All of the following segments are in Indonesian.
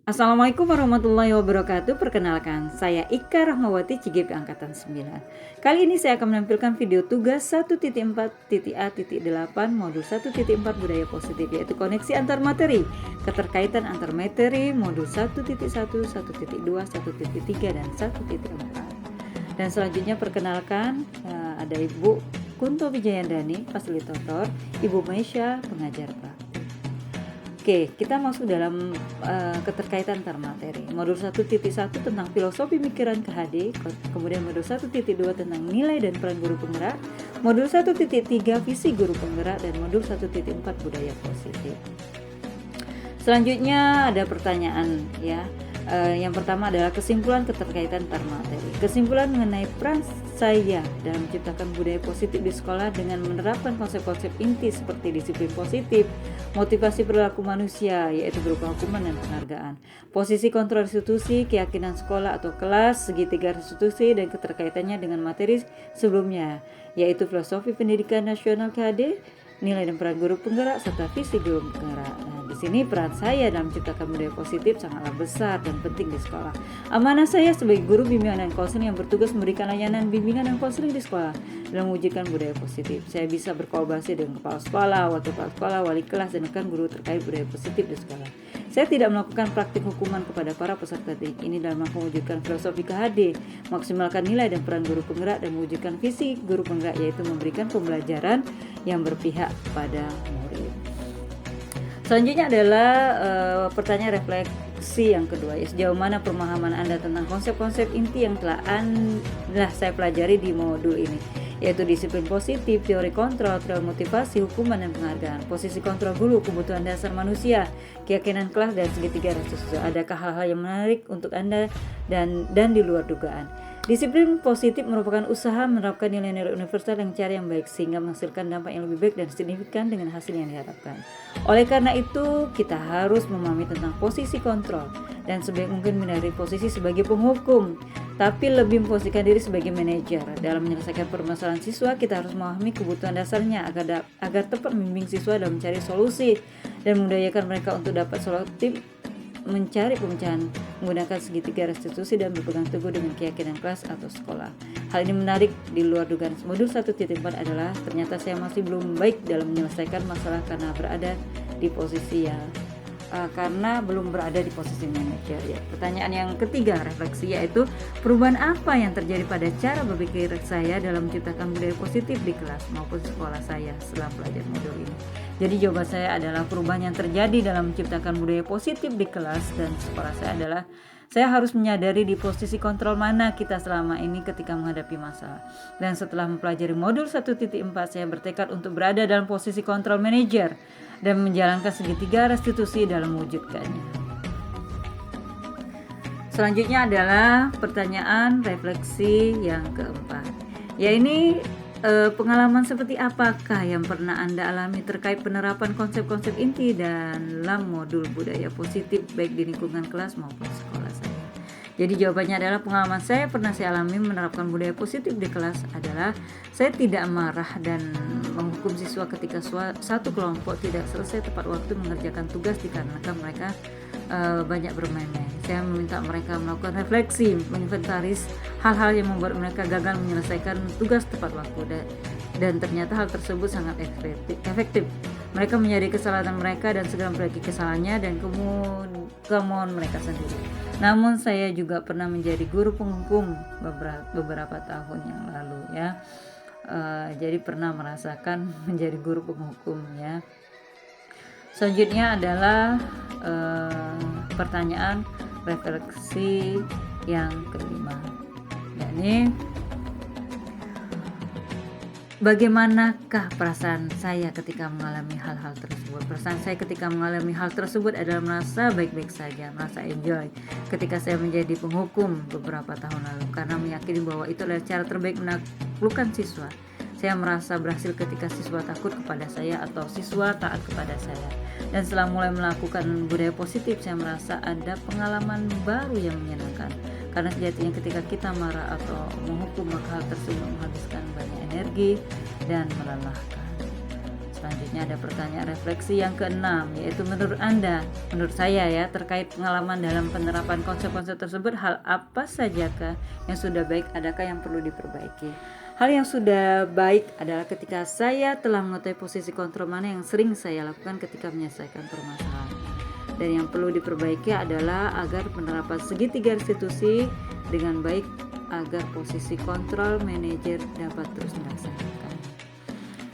Assalamualaikum warahmatullahi wabarakatuh. Perkenalkan, saya Ika Rahmawati CGP Angkatan 9. Kali ini saya akan menampilkan video tugas 1.4.A.8 modul 1.4 budaya positif, yaitu koneksi antar materi, keterkaitan antar materi modul 1.1, 1.2, 1.3, dan 1.4. Dan selanjutnya perkenalkan, ada Ibu Kunto Wijayandani, fasilitator, Ibu Maisha, pengajar praktik. Oke, kita masuk dalam keterkaitan antar materi. Modul 1.1 tentang filosofi pikiran KHD, kemudian modul 1.2 tentang nilai dan peran guru penggerak, modul 1.3 visi guru penggerak, dan modul 1.4 budaya positif. Selanjutnya ada pertanyaan ya. Yang pertama adalah kesimpulan keterkaitan antar materi. Kesimpulan mengenai peran saya dalam menciptakan budaya positif di sekolah dengan menerapkan konsep-konsep inti seperti disiplin positif, motivasi perilaku manusia yaitu berupa hukuman dan penghargaan, posisi kontrol institusi, keyakinan sekolah atau kelas, segitiga institusi, dan keterkaitannya dengan materi sebelumnya yaitu filosofi pendidikan nasional KHD, nilai dan peran guru penggerak, serta visi guru penggerak. Nah, di sini peran saya dalam menciptakan budaya positif sangatlah besar dan penting di sekolah. Amanah saya sebagai guru bimbingan dan konseling yang bertugas memberikan layanan bimbingan dan konseling di sekolah dalam mewujudkan budaya positif. Saya bisa berkolaborasi dengan kepala sekolah, wakil kepala sekolah, wali kelas, dan rekan guru terkait budaya positif di sekolah. Saya tidak melakukan praktik hukuman kepada para peserta didik. Ini dalam mewujudkan filosofi KHD, maksimalkan nilai dan peran guru penggerak, dan mewujudkan visi guru penggerak, yaitu memberikan pembelajaran yang berpihak pada murid. Selanjutnya adalah pertanyaan refleksi yang kedua, ya, sejauh mana pemahaman Anda tentang konsep-konsep inti yang telah saya pelajari di modul ini, yaitu disiplin positif, teori kontrol, teori motivasi, hukuman, dan penghargaan, posisi kontrol guru, kebutuhan dasar manusia, keyakinan kelas, dan segitiga restitusi. Adakah hal-hal yang menarik untuk Anda dan di luar dugaan? Disiplin positif merupakan usaha menerapkan nilai-nilai universal yang cara yang baik sehingga menghasilkan dampak yang lebih baik dan signifikan dengan hasil yang diharapkan. Oleh karena itu, kita harus memahami tentang posisi kontrol dan sebaik mungkin menghindari posisi sebagai penghukum, tapi lebih memposisikan diri sebagai manajer. Dalam menyelesaikan permasalahan siswa, kita harus memahami kebutuhan dasarnya agar tepat membimbing siswa dalam mencari solusi dan memudayakan mereka untuk dapat solutif mencari pemecahan menggunakan segitiga restitusi dan berpegang teguh dengan keyakinan kelas atau sekolah. Hal ini menarik di luar dugaan. Modul 1.4 adalah ternyata saya masih belum baik dalam menyelesaikan masalah karena belum berada di posisi manajer. Ya. Pertanyaan yang ketiga, refleksi, yaitu perubahan apa yang terjadi pada cara berpikir saya dalam menciptakan budaya positif di kelas maupun sekolah saya setelah belajar modul ini. Jadi jawaban saya adalah perubahan yang terjadi dalam menciptakan budaya positif di kelas dan sekolah saya adalah saya harus menyadari di posisi kontrol mana kita selama ini ketika menghadapi masalah. Dan setelah mempelajari modul 1.4, saya bertekad untuk berada dalam posisi kontrol manajer dan menjalankan segitiga restitusi dalam mewujudkannya. Selanjutnya adalah pertanyaan refleksi yang keempat. Ya, ini pengalaman seperti apakah yang pernah Anda alami terkait penerapan konsep-konsep inti dalam modul budaya positif baik di lingkungan kelas maupun sekolah saya? Jadi jawabannya adalah pengalaman saya pernah saya alami menerapkan budaya positif di kelas adalah saya tidak marah dan menghukum siswa ketika satu kelompok tidak selesai tepat waktu mengerjakan tugas dikarenakan mereka banyak bermain-main. Saya meminta mereka melakukan refleksi, menginventaris hal-hal yang membuat mereka gagal menyelesaikan tugas tepat waktu dan ternyata hal tersebut sangat efektif. Mereka menyadari kesalahan mereka dan segera memperbaiki kesalahannya dan kemauan mereka sendiri. Namun saya juga pernah menjadi guru penghukum beberapa tahun yang lalu ya. Jadi pernah merasakan menjadi guru penghukum ya. Selanjutnya adalah pertanyaan refleksi yang kelima, yakni bagaimanakah perasaan saya ketika mengalami hal-hal tersebut? Perasaan saya ketika mengalami hal tersebut adalah merasa baik-baik saja, merasa enjoy ketika saya menjadi penghukum beberapa tahun lalu karena meyakini bahwa itu adalah cara terbaik menaklukkan siswa. Saya merasa berhasil ketika siswa takut kepada saya atau siswa taat kepada saya. Dan setelah mulai melakukan budaya positif, saya merasa ada pengalaman baru yang menyenangkan. Karena sejatinya ketika kita marah atau menghukum, maka hal tersebut menghabiskan banyak energi dan melelahkan. Selanjutnya ada pertanyaan refleksi yang keenam, yaitu menurut saya ya, terkait pengalaman dalam penerapan konsep-konsep tersebut, hal apa sajakah yang sudah baik, adakah yang perlu diperbaiki? Hal yang sudah baik adalah ketika saya telah mengetahui posisi kontrol mana yang sering saya lakukan ketika menyelesaikan permasalahan. Dan yang perlu diperbaiki adalah agar penerapan segitiga restitusi dengan baik agar posisi kontrol manajer dapat terus dilaksanakan.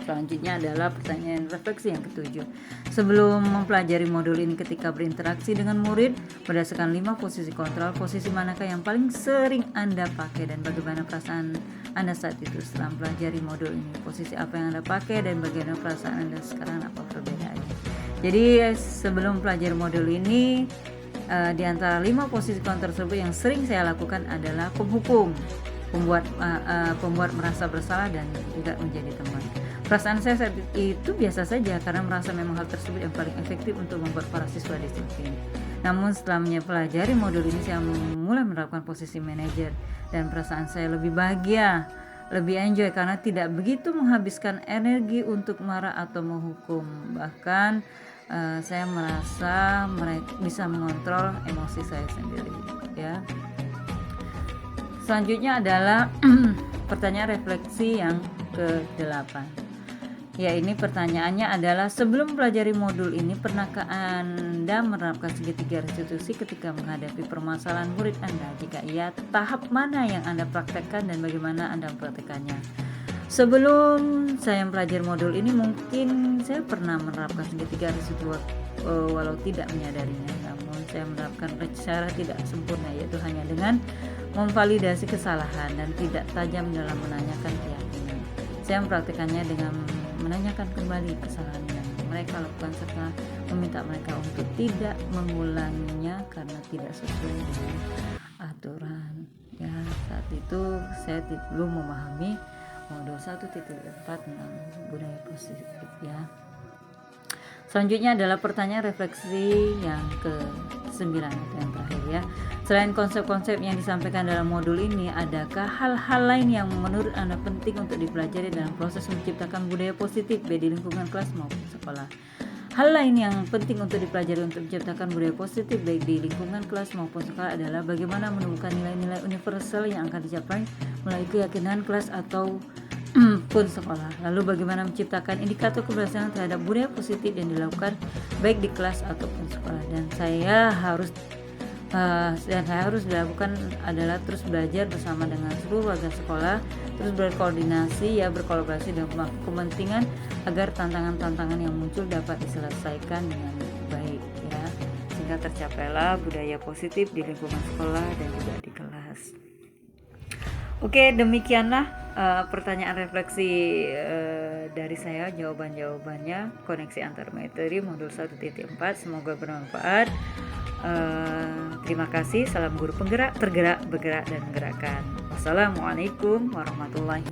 Selanjutnya adalah pertanyaan refleksi yang ketujuh. Sebelum mempelajari modul ini ketika berinteraksi dengan murid, berdasarkan 5 posisi kontrol, posisi manakah yang paling sering Anda pakai dan bagaimana perasaan Anda saat itu setelah mempelajari modul ini? Posisi apa yang Anda pakai dan bagaimana perasaan Anda sekarang, apa perbedaannya? Jadi sebelum mempelajari modul ini, di antara 5 posisi kontrol tersebut yang sering saya lakukan adalah penghukum, pembuat merasa bersalah dan tidak menjadi teman. Perasaan saya saat itu biasa saja karena merasa memang hal tersebut yang paling efektif untuk membuat para siswa disiplin. Namun setelah mempelajari modul ini, saya mulai menerapkan posisi manajer dan perasaan saya lebih bahagia, lebih enjoy karena tidak begitu menghabiskan energi untuk marah atau menghukum. Bahkan saya merasa bisa mengontrol emosi saya sendiri ya. Selanjutnya adalah pertanyaan refleksi yang ke-8. Ya, ini pertanyaannya adalah, sebelum mempelajari modul ini, pernahkah Anda menerapkan segitiga restitusi ketika menghadapi permasalahan murid Anda? Jika iya, tahap mana yang Anda praktekkan dan bagaimana Anda mempraktekannya? Sebelum saya mempelajari modul ini, mungkin saya pernah menerapkan segitiga restitusi walau tidak menyadarinya. Namun saya menerapkan secara tidak sempurna, yaitu hanya dengan memvalidasi kesalahan dan tidak tajam dalam menanyakan keyakinan. Saya mempraktikkannya dengan menanyakan kembali kesalahan yang mereka lakukan serta meminta mereka untuk tidak mengulanginya karena tidak sesuai dengan aturan. Ya, saat itu saya belum memahami modul 1.4 tentang budaya positif ya. Selanjutnya adalah pertanyaan refleksi yang ke-9 yang terakhir ya. Selain konsep-konsep yang disampaikan dalam modul ini, adakah hal-hal lain yang menurut Anda penting untuk dipelajari dalam proses menciptakan budaya positif baik di lingkungan kelas maupun sekolah? Hal lain yang penting untuk dipelajari untuk menciptakan budaya positif baik di lingkungan kelas maupun sekolah adalah bagaimana menemukan nilai-nilai universal yang akan dicapai melalui keyakinan kelas atau pun sekolah. Lalu bagaimana menciptakan indikator keberhasilan terhadap budaya positif yang dilakukan baik di kelas ataupun sekolah. Dan saya harus dilakukan adalah terus belajar bersama dengan seluruh warga sekolah, terus berkolaborasi dengan pemangku kepentingan agar tantangan-tantangan yang muncul dapat diselesaikan dengan baik ya, sehingga tercapailah budaya positif di lingkungan sekolah dan juga di kelas. Oke, demikianlah pertanyaan refleksi dari saya, jawaban-jawabannya, koneksi antar materi modul 1.4. Semoga bermanfaat. Terima kasih. Salam guru penggerak, tergerak, bergerak, dan menggerakkan. Wassalamualaikum warahmatullahi